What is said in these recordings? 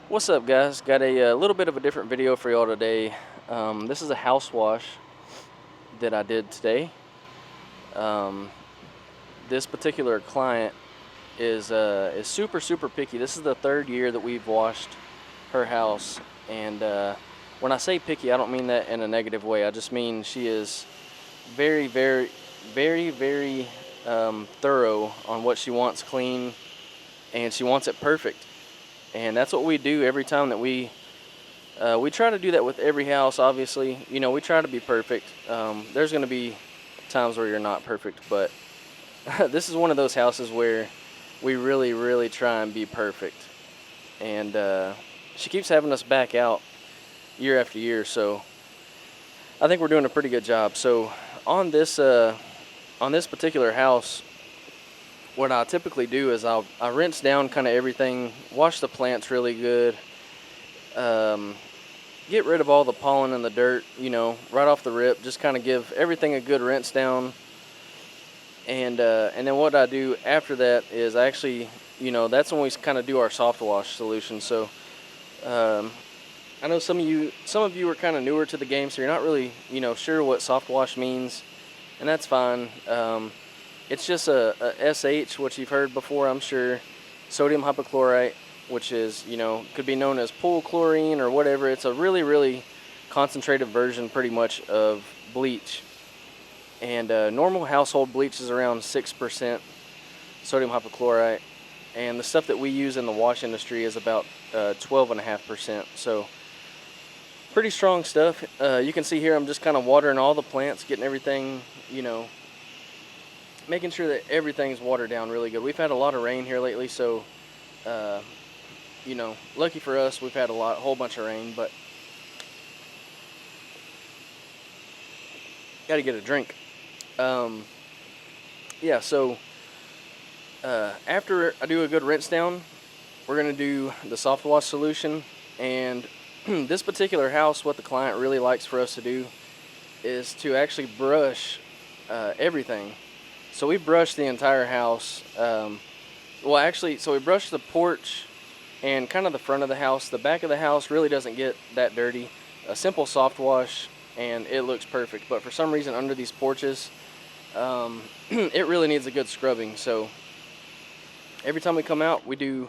What's up, guys? Got a little bit of a different video for y'all today. This is a house wash that I did today. Um, this particular client is super picky. This is the third year that we've washed her house, and when I say picky, I don't mean that in a negative way. I just mean she is very thorough on what she wants clean, and she wants it perfect. And that's what we do every time that we try to do that with every house. Obviously, we try to be perfect. There's going to be times where you're not perfect, but this is one of those houses where we really try and be perfect. And she keeps having us back out year after year, so I think we're doing a pretty good job. So on this particular house, what I typically do is I rinse down kind of everything, wash the plants really good, um, get rid of all the pollen and the dirt, right off the rip. Just kind of give everything a good rinse down, and then what I do after that is I actually, that's when we kind of do our soft wash solution. So um, I know some of you are kind of newer to the game, so you're not really, sure what soft wash means, and that's fine. It's just a SH, which you've heard before, I'm sure, sodium hypochlorite, which is, could be known as pool chlorine or whatever. It's a really concentrated version, pretty much, of bleach. And normal household bleach is around 6% sodium hypochlorite, and the stuff that we use in the wash industry is about 12.5%. So pretty strong stuff. You can see here I'm just kind of watering all the plants, getting everything, making sure that everything's watered down really good. We've had a lot of rain here lately, so uh, lucky for us, we've had a whole bunch of rain. But got to get a drink. Yeah, so after I do a good rinse down, we're gonna do the soft wash solution. And this particular house, what the client really likes for us to do is to actually brush everything. So we brush the entire house. Well, actually, so we brush the porch and kind of the front of the house. The back of the house really doesn't get that dirty. A simple soft wash and it looks perfect. But for some reason, under these porches, it really needs a good scrubbing. So every time we come out, we do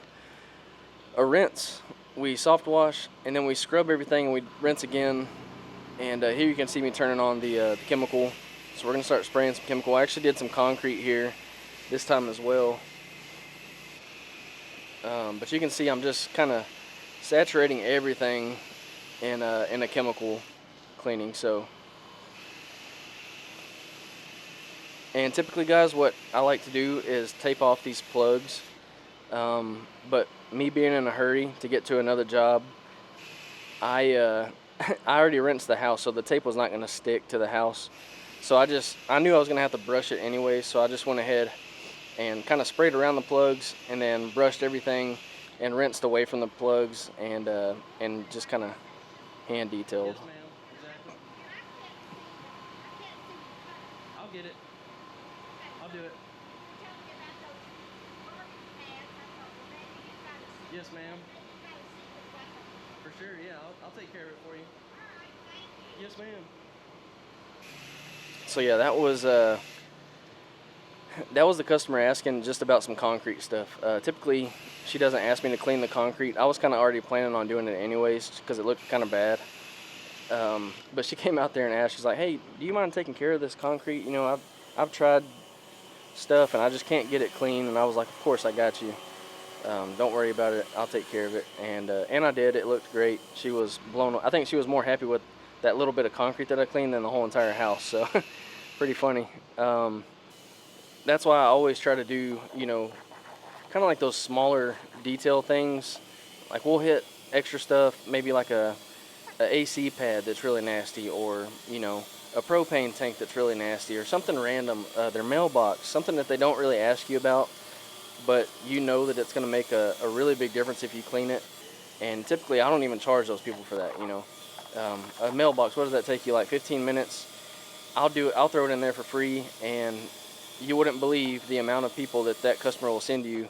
a rinse, we soft wash, and then we scrub everything and we rinse again. And here you can see me turning on the chemical. So we're going to start spraying some chemical. I actually did some concrete here this time as well. But you can see I'm just kind of saturating everything in a chemical cleaning. And typically, guys, what I like to do is tape off these plugs. But me being in a hurry to get to another job, I I already rinsed the house, so the tape was not going to stick to the house. So I knew I was going to have to brush it anyway, so I just went ahead and kind of sprayed around the plugs and then brushed everything and rinsed away from the plugs and just kind of hand detailed. Yes, ma'am. Exactly. I'll get it. I'll do it. Yes, ma'am. For sure, yeah. I'll take care of it for you. Yes, ma'am. So yeah, that was the customer asking just about some concrete stuff. Typically, she doesn't ask me to clean the concrete. I was kind of already planning on doing it anyways because it looked kind of bad. But she came out there and asked. She's like, "Hey, do you mind taking care of this concrete? I've tried stuff and I just can't get it clean." And I was like, "Of course, I got you. Don't worry about it. I'll take care of it." And I did. It looked great. She was blown. I think she was more happy with that little bit of concrete that I cleaned than the whole entire house. So pretty funny. That's why I always try to do, kind of like those smaller detail things. Like we'll hit extra stuff, maybe like a AC pad that's really nasty, or a propane tank that's really nasty, or something random. Their mailbox, something that they don't really ask you about, but you know that it's going to make a really big difference if you clean it. And typically, I don't even charge those people for that. A mailbox, what does that take you? Like 15 minutes. I'll do it. I'll throw it in there for free, and you wouldn't believe the amount of people that customer will send you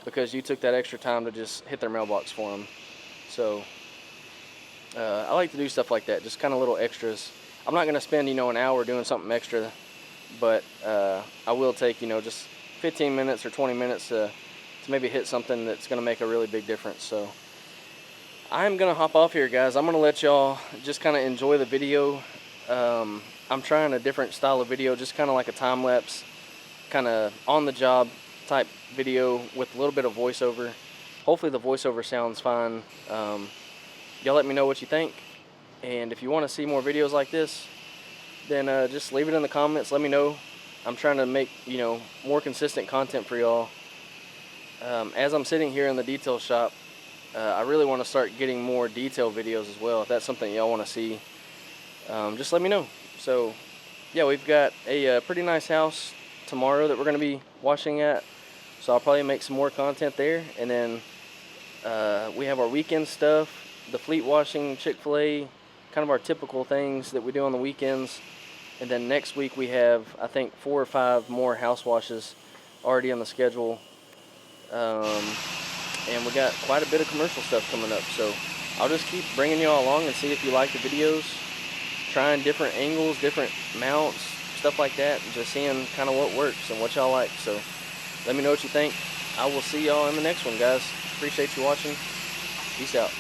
because you took that extra time to just hit their mailbox for them. So I like to do stuff like that, just kind of little extras. I'm not going to spend, an hour doing something extra, but I will take, just 15 minutes or 20 minutes to maybe hit something that's going to make a really big difference. So I'm going to hop off here, guys. I'm going to let y'all just kind of enjoy the video. I'm trying a different style of video, just kind of like a time-lapse, kind of on-the-job type video with a little bit of voiceover. Hopefully the voiceover sounds fine. Y'all let me know what you think. And if you want to see more videos like this, then just leave it in the comments. Let me know. I'm trying to make, more consistent content for y'all. As I'm sitting here in the detail shop, I really want to start getting more detail videos as well. If that's something y'all want to see, just let me know. So yeah, we've got a pretty nice house tomorrow that we're going to be washing at. So I'll probably make some more content there. And then we have our weekend stuff, the fleet washing, Chick-fil-A, kind of our typical things that we do on the weekends. And then next week we have, I think, 4 or 5 more house washes already on the schedule. And we got quite a bit of commercial stuff coming up. So I'll just keep bringing y'all along and see if you like the videos, trying different angles, different mounts, stuff like that, and just seeing kind of what works and what y'all like. So let me know what you think. I will see y'all in the next one, guys. Appreciate you watching. Peace out.